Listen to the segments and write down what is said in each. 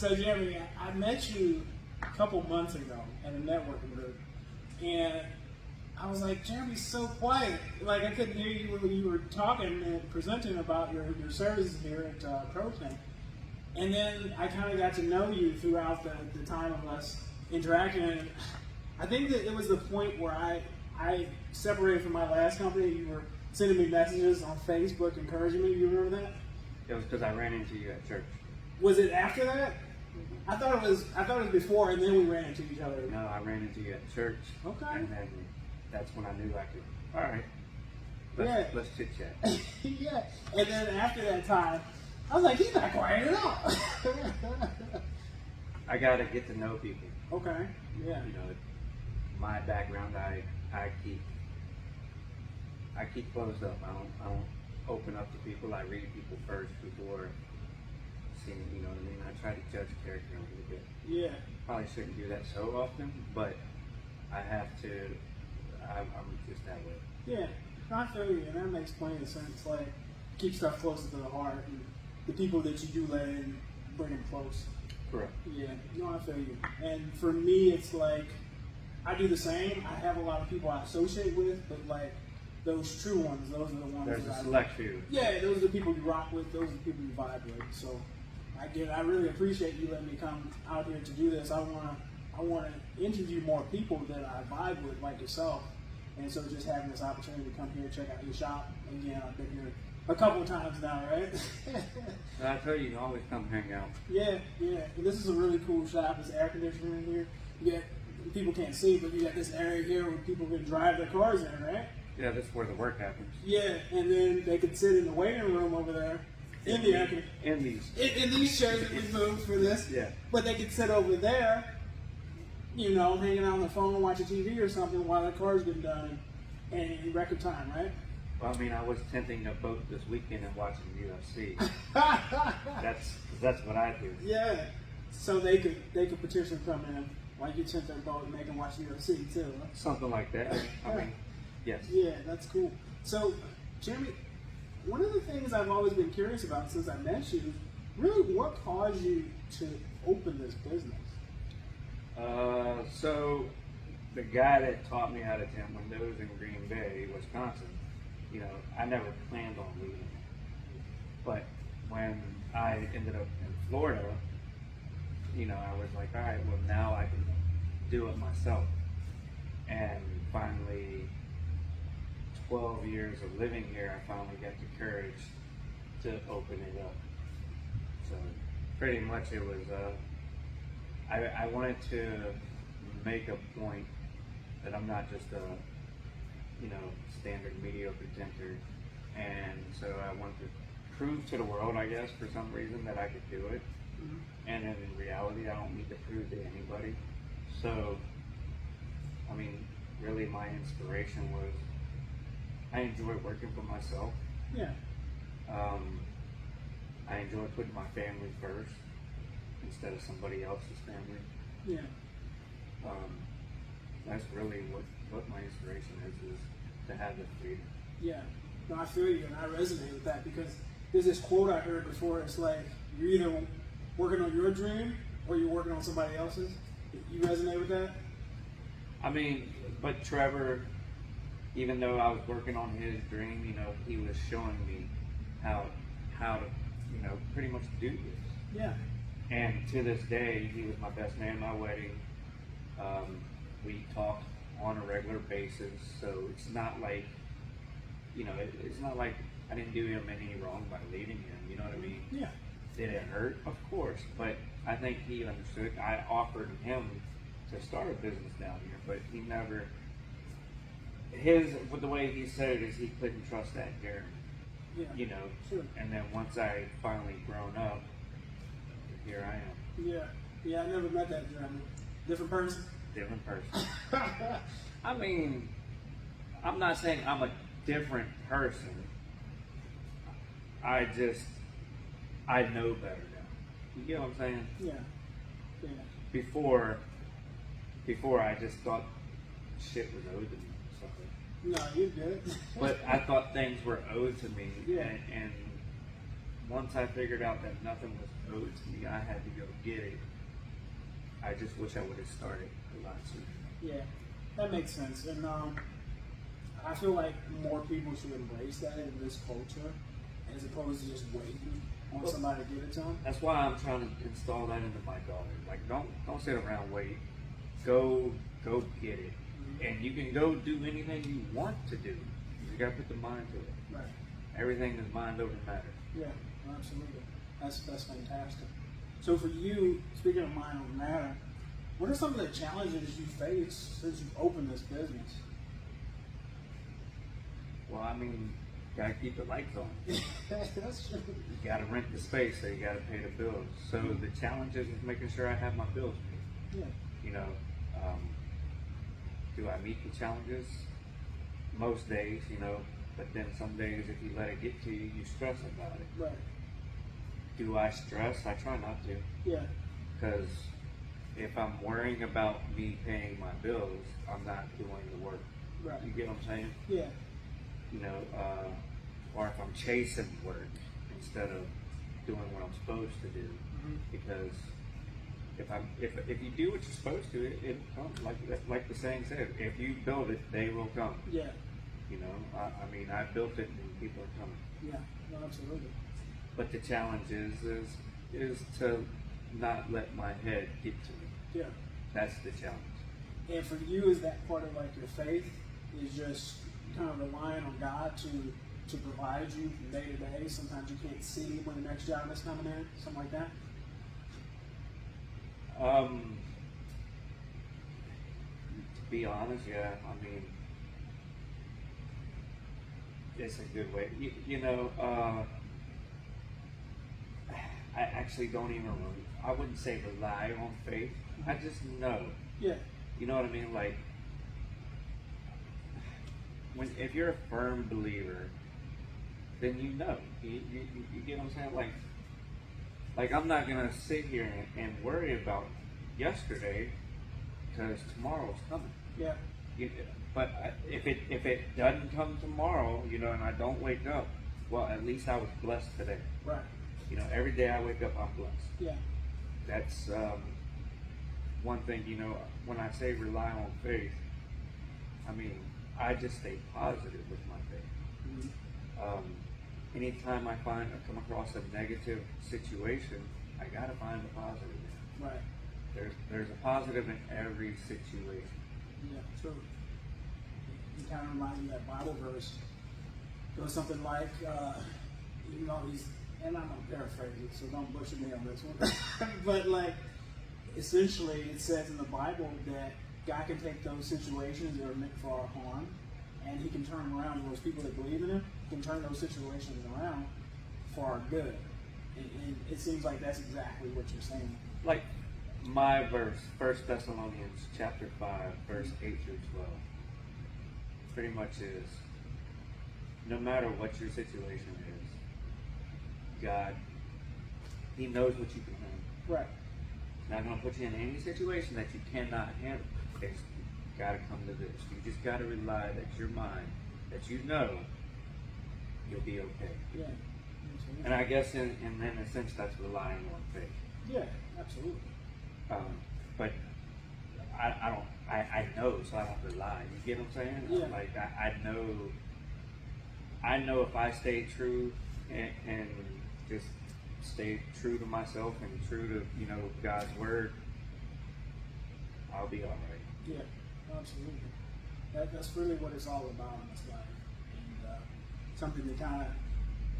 So Jeremy, I met you a couple months ago in a networking group, and I was like, Jeremy's so quiet. Like I couldn't hear you when you were talking and presenting about your services here at ProTing. And then I kind of got to know you throughout the time of us interacting. And I think that it was the point where I separated from my last company. You were sending me messages on Facebook encouraging me. You remember that? It was because I ran into you at church. Was it after that? I thought it was before, and then we ran into each other. No, I ran into you at church. Okay. And then that's when I knew I could. All right. Let's chit chat. Yeah. And then after that time, I was like, he's not quiet at all. I gotta get to know people. Okay. Yeah. You know, my background, I keep closed up. I don't open up to people. I read people first before seeing. You know what I mean? I try to judge character a little bit. Yeah. Probably shouldn't do that so often, but I have to. I'm just that way. Yeah. I feel you, and that makes plenty of sense. Like, keep stuff closer to the heart, and the people that you do let in, bring them close. Correct. Yeah. No, I feel you. And for me, it's like I do the same. I have a lot of people I associate with, but like those true ones, those are the ones. There's that a select few. Yeah, those are the people you rock with. Those are the people you vibe with. So I really appreciate you letting me come out here to do this. I wanna interview more people that I vibe with, like yourself. And so just having this opportunity to come here, check out your shop. Again, I've been here a couple of times now, right? I tell you, you can always come hang out. Yeah. And this is a really cool shop. There's air conditioning in here. You got, people can't see, but you got this area here where people can drive their cars in, right? Yeah, that's where the work happens. Yeah, and then they could sit in the waiting room over there in the air conditioning. In these chairs that we moved for this. Yeah. But they could sit over there, you know, hanging out on the phone, watching TV or something while their car's getting done in record time, right? Well, I mean, I was tinting a boat this weekend and watching UFC. that's what I do. Yeah. So they could potentially come in while you tint their boat and they can watch UFC too. Huh? Something like that. I mean, yes. Yeah, that's cool. So, Jeremy, one of the things I've always been curious about since I met you is really what caused you to open this business? So the guy that taught me how to tint windows in Green Bay, Wisconsin, you know, I never planned on leaving. But when I ended up in Florida, you know, I was like, all right, well, now I can do it myself. And finally, 12 years of living here, I finally got the courage to open it up. So pretty much it was, I wanted to make a point that I'm not just a, you know, standard mediocre tinter. And so I wanted to prove to the world, I guess, for some reason that I could do it. Mm-hmm. And then in reality, I don't need to prove to anybody. So, I mean, really my inspiration was, I enjoy working for myself. Yeah. I enjoy putting my family first instead of somebody else's family. Yeah. That's really what my inspiration is to have the freedom. Yeah. No, I feel you, and I resonate with that because there's this quote I heard before. It's like, you're either working on your dream or you're working on somebody else's. You resonate with that? I mean, but Trevor, even though I was working on his dream, you know, he was showing me how to, you know, pretty much do this. Yeah. And to this day, he was my best man at my wedding. We talk on a regular basis, so it's not like, you know, it's not like I didn't do him any wrong by leaving him, you know what I mean? Yeah. Did it hurt? Of course, but I think he understood. I offered him to start a business down here, but he never, the way he said it is he couldn't trust that Jeremy. Yeah. You know, sure. And then once I finally grown up, here I am. Yeah. Yeah, I never met that Jeremy. Different person? Different person. I mean, I'm not saying I'm a different person. I know better now. You get what I'm saying? Yeah. Yeah. Before I just thought shit was owed to me. So. No, you're good. But I thought things were owed to me, yeah. and once I figured out that nothing was owed to me, I had to go get it. I just wish I would have started a lot sooner. Yeah, that makes sense. And I feel like more people should embrace that in this culture, as opposed to just waiting on somebody to give it to them. That's why I'm trying to install that into my daughter. Like, don't sit around wait. Go get it, and you can go do anything you want to do. You just gotta put the mind to it. Right. Everything is mind over matter. Yeah, absolutely. That's fantastic. So for you, speaking of mind over matter, what are some of the challenges you face since you've opened this business? Well, I mean, gotta keep the lights on. That's true. You gotta rent the space, so you gotta pay the bills. So the challenge is making sure I have my bills paid. Yeah. You know, do I meet the challenges? Most days, you know, but then some days if you let it get to you, you stress about it. Right. Do I stress? I try not to. Yeah. Because if I'm worrying about me paying my bills, I'm not doing the work. Right. You get what I'm saying? Yeah. You know, or if I'm chasing work instead of doing what I'm supposed to do. Mm-hmm. Because if you do what you're supposed to, it comes. Like the saying said, if you build it, they will come. Yeah. You know, I mean, I built it and people are coming. Yeah. No, absolutely. But the challenge is to not let my head get to me. Yeah. That's the challenge. And for you, is that part of like your faith? Is just kind of relying on God to provide you from day to day? Sometimes you can't see when the next job is coming in, something like that? To be honest, yeah. I mean, it's a good way. You know, I actually don't even. I wouldn't say rely on faith. I just know. Yeah. You know what I mean? Like, if you're a firm believer, then you know. You get what I'm saying? Like I'm not gonna sit here and worry about yesterday because tomorrow's coming. Yeah. But if it doesn't come tomorrow, you know, and I don't wake up, well, at least I was blessed today. Right. You know, every day I wake up, I'm blessed. Yeah. That's one thing. You know, when I say rely on faith, I mean I just stay positive with my faith. Mm-hmm. Anytime I come across a negative situation, I gotta find the positive in it. Right. There's a positive in every situation. Yeah, true. You kind of remind me of that Bible verse. It was something like, even though he's, and I'm going to paraphrase it, so don't butcher me on this one. But like, essentially it says in the Bible that God can take those situations that are meant for our harm, and he can turn them around. Those people that believe in him can turn those situations around for our good. And it seems like that's exactly what you're saying. Like my verse, 1 Thessalonians chapter 5, verse 8 through 12, pretty much is, no matter what your situation is, God, he knows what you can handle. Right. He's not going to put you in any situation that you cannot handle. It's got to come to this. You just got to rely that your mind, that you know you'll be okay. Yeah. And I guess in a sense that's relying on faith. Yeah, absolutely. But I know, so I don't rely. You get what I'm saying? Yeah. Like I know if I stay true and just stay true to myself and true to, you know, God's word, I'll be all right. Yeah, absolutely. That's really what it's all about in this life. And something that kind of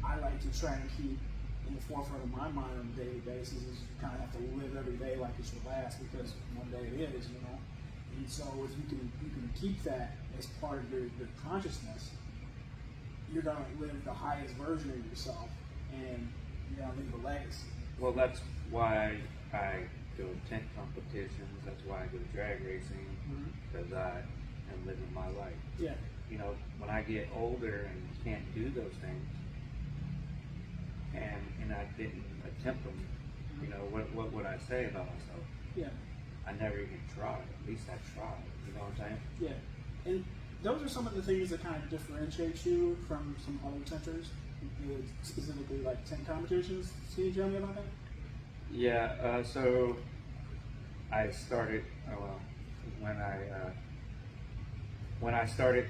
I like to try and keep in the forefront of my mind on a daily basis is you kind of have to live every day like it's your last, because one day it is, you know. And so if you can keep that as part of your consciousness, you're going to live the highest version of yourself, and you're going to leave a legacy. Well, that's why I go to tent competitions. That's why I go drag racing, because I am living my life. Yeah. You know, when I get older and can't do those things, and I didn't attempt them, you know, what would I say about myself? Yeah. I never even tried. At least I tried. You know what I'm saying? Yeah. And those are some of the things that kind of differentiate you from some other tenters. specifically like tint competitions. Can you tell me about that? Yeah, so I started, well, when I started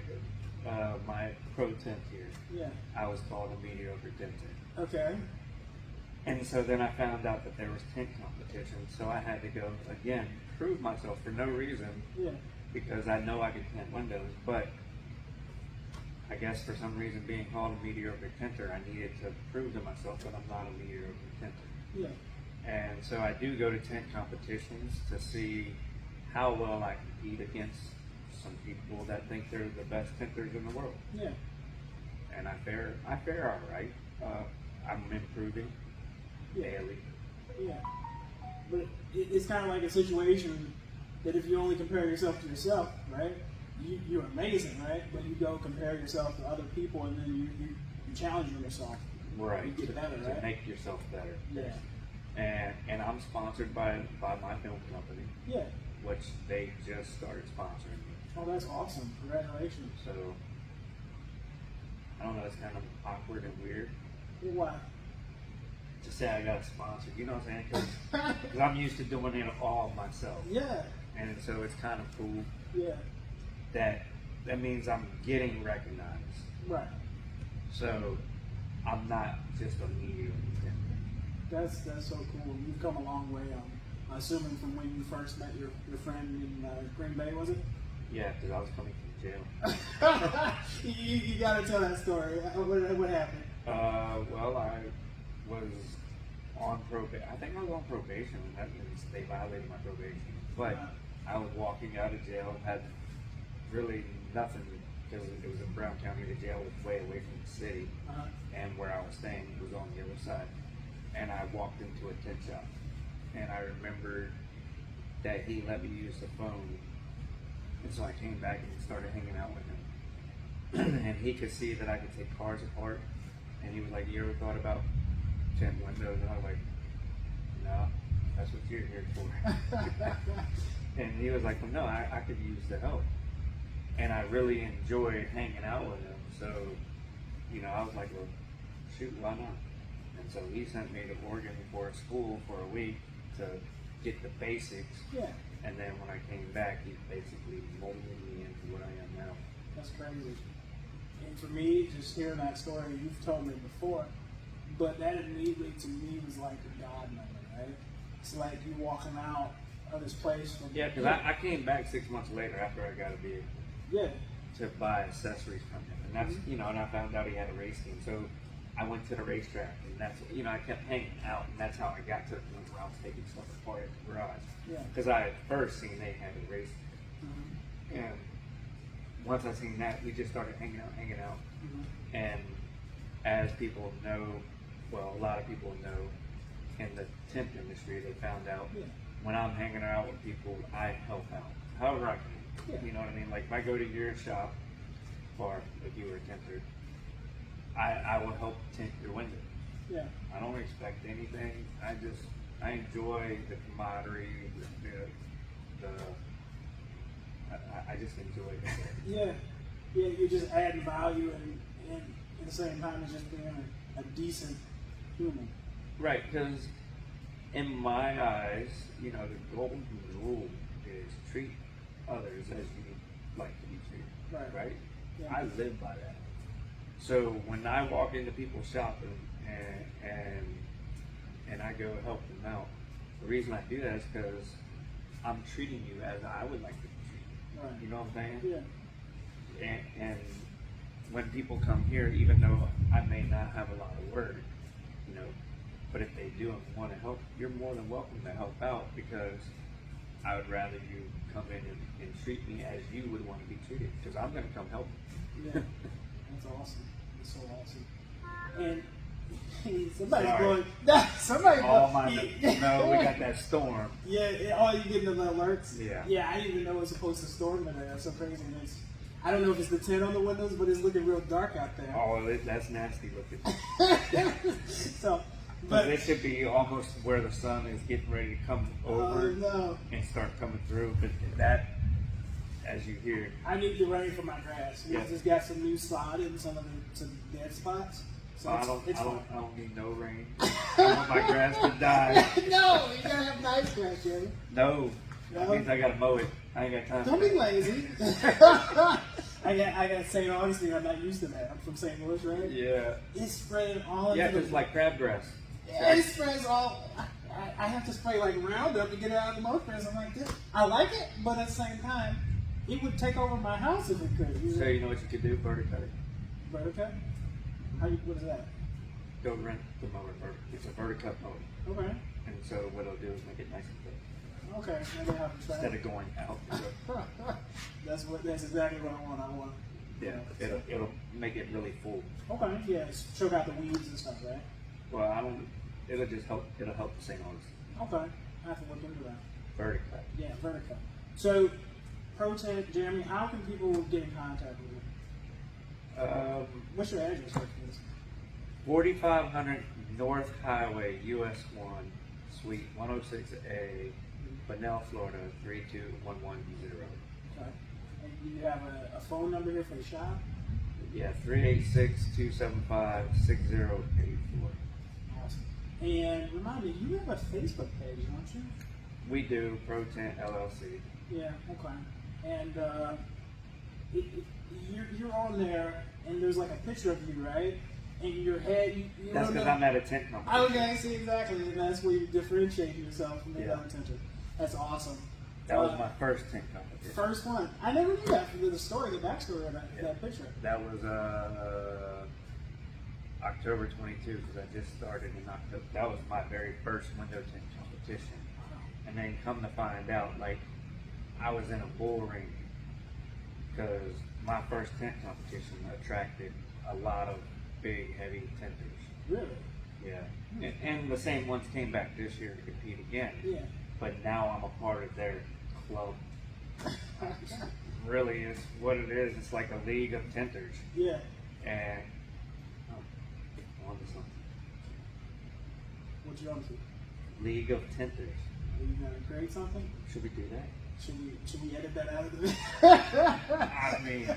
my pro tint here, Yeah. I was called a mediocre tinter. Okay. And so then I found out that there was tint competitions, so I had to go again, prove myself for no reason, Yeah. because I know I could tint windows, but I guess for some reason being called a mediocre tinter, I needed to prove to myself that I'm not a mediocre tinter. Yeah. And so I do go to tint competitions to see how well I compete against some people that think they're the best tinters in the world. Yeah. And I fare all right. I'm improving daily. Yeah. But it's kind of like a situation that if you only compare yourself to yourself, right? You're amazing, right? But you go compare yourself to other people, and then you challenge yourself. Right. You get better, right? To make yourself better. Yeah. And I'm sponsored by my film company, Yeah. which they just started sponsoring me. Oh, that's awesome! Congratulations. So I don't know, it's kind of awkward and weird Why? to say I got a sponsor. You know what I'm saying? Because I'm used to doing it all myself, Yeah. and so it's kind of cool Yeah. that means I'm getting recognized. Right. So I'm not just a mediocre tinter. That's so cool. You've come a long way. Assuming from when you first met your friend in Green Bay, was it? Yeah, because I was coming from jail. you got to tell that story. What happened? Well, I was on probation. I think I was on probation. That means they violated my probation. But I was walking out of jail, had really nothing, because it was in Brown County. The jail was way away from the city, and where I was staying was on the other side. And I walked into a tint shop, and I remembered that he let me use the phone. And so I came back and started hanging out with him. And he could see that I could take cars apart. And he was like, "You ever thought about tint windows?" And I was like, "No, that's what you're here for." And he was like, "Well, no, I could use the help." And I really enjoyed hanging out with him. So, I was like, "Well, shoot, why not?" And so he sent me to Oregon for a school for a week to get the basics. Yeah. And then when I came back, he basically molded me into what I am now. That's crazy. And for me, just hearing that story, you've told me before, but that immediately to me was like a God moment, right? It's like you walking out of this place. Yeah, because I came back 6 months later after I got a vehicle. Yeah. To buy accessories from him. And that's, and I found out he had a race team. So I went to the racetrack, and that's, I kept hanging out, and that's how I got to the point where I was taking stuff apart at the garage. Yeah. Because I had first seen they had a race team. And once I seen that, we just started hanging out. And as people know, well, a lot of people know in the tint industry, they found out when I'm hanging out with people, I help out however I can. Yeah. You know what I mean? Like if I go to your shop, or if you were a tinter, I will help tint your window. Yeah. I don't expect anything. I enjoy the camaraderie, I just enjoy it. Yeah. Yeah, you're just adding value and at the same time as just being a decent human. Right, because in my eyes, the golden rule is treat others as you like to be treated. Right? Yeah. I live by that. So when I walk into people's shop and I go help them out, the reason I do that is because I'm treating you as I would like to be treated. Right. You know what I'm saying? Yeah. And when people come here, even though I may not have a lot of work, but if they do and want to help, you're more than welcome to help out, because I would rather you come in and treat me as you would want to be treated, because I'm going to come help you. Yeah. That's awesome. That's so awesome. And somebody's Sorry. going. Somebody. No, we got that storm. Yeah. Oh, you getting the alerts? Yeah. Yeah. I didn't even know it was supposed to storm today. That's so crazy. I don't know if it's the tint on the windows, but it's looking real dark out there. Oh, that's nasty looking. So, but it should be almost where the sun is getting ready to come over and start coming through. But that, as you hear, I need the rain for my grass. We just got some new sod in some dead spots. So I it's fine. don't need no rain. I want my grass to die. No, you gotta have nice grass, Jeremy. No. That No? means I gotta mow it. I ain't got time Don't for be that. lazy. I got St. Augustine. I'm not used to that. I'm from St. Louis, right? Yeah. It's spraying all Yeah, into it's like crabgrass. Yeah, it sprays all. I have to spray like Roundup to get it out of the motor press. I'm like, this. I like it, but at the same time, it would take over my house if it could. So you know what you could do? Verticut it. Verticut? What is that? Go rent the mower. It's a verticut mower. Okay. And so what it'll do is make it nice and thick. Okay, maybe I have to try Instead it. of going out. That's exactly what I want. I want. Yeah, it'll make it really full. Okay, yeah, choke out the weeds and stuff, right? Well, I don't. It'll just help. It'll help the St. Augustine. Okay, I have to look into that. Verticut. Yeah, vertical. So, Pro-Tint, Jeremy, how can people get in contact with you? What's your address, please? 4500 North Highway, US 1, Suite 106A, Bunnell, Florida 32110. Okay. And you have a phone number here for the shop? Yeah, 386-275-6084. Awesome. And remind me, you have a Facebook page, don't you? We do Pro-Tint LLC. Yeah, okay. And you're on there, and there's like a picture of you, right? And your head. You That's because I'm at a tent company. Okay, see, exactly. And that's where you differentiate yourself from the Yeah. other tinter. That's awesome. That was my first tent company. First one. I never knew that. The story, the backstory of that picture. That was October 22 because I just started in October. That was my very first window tint competition. And then come to find out, like, I was in a bull ring because my first tent competition attracted a lot of big, heavy tinters. Really? Yeah. And the same ones came back this year to compete again. Yeah. But now I'm a part of their club. Really is what it is. It's like a league of tinters. Yeah. And on to something. What you on to? League of tinters. Are you gonna create something? Should we do that? Should we edit that out of the I mean,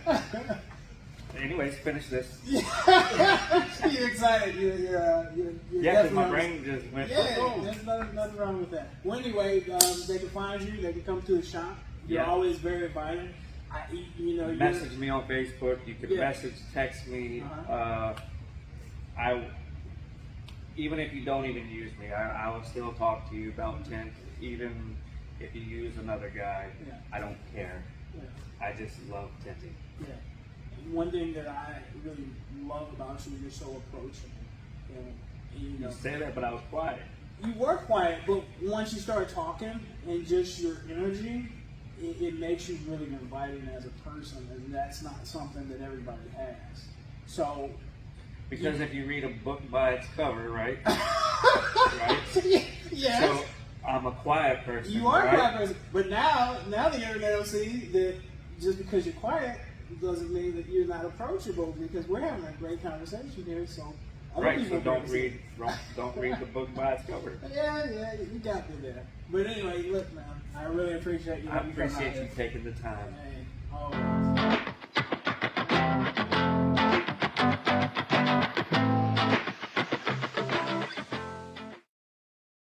anyways, finish this. You're excited. You're Yeah, because my definitely- brain just went. Yeah, Oh. there's nothing wrong with that. Well, anyway, they can find you. They can come to the shop. You're Yeah. always very inviting. You're Message me on Facebook. You can Yeah. message, text me. Uh-huh. Even if you don't even use me, I will still talk to you about tint. Even if you use another guy, Yeah. I don't care. Yeah. I just love tinting. Yeah. One thing that I really love about you, you're so approachable. And, You say that, but I was quiet. you were quiet, but once you start talking and just your energy, it makes you really inviting as a person, and that's not something that everybody has. So, Because if you read a book by its cover, right? Right? yes. So I'm a quiet person. You are a right? quiet person, but now the internet will see that just because you're quiet doesn't mean that you're not approachable. Because we're having a great conversation here, so other Right. people So don't can read see. don't read the book by its cover. Yeah, you got me there. But anyway, look, man, I really appreciate you. I coming out appreciate you here. taking the time. Hey, always.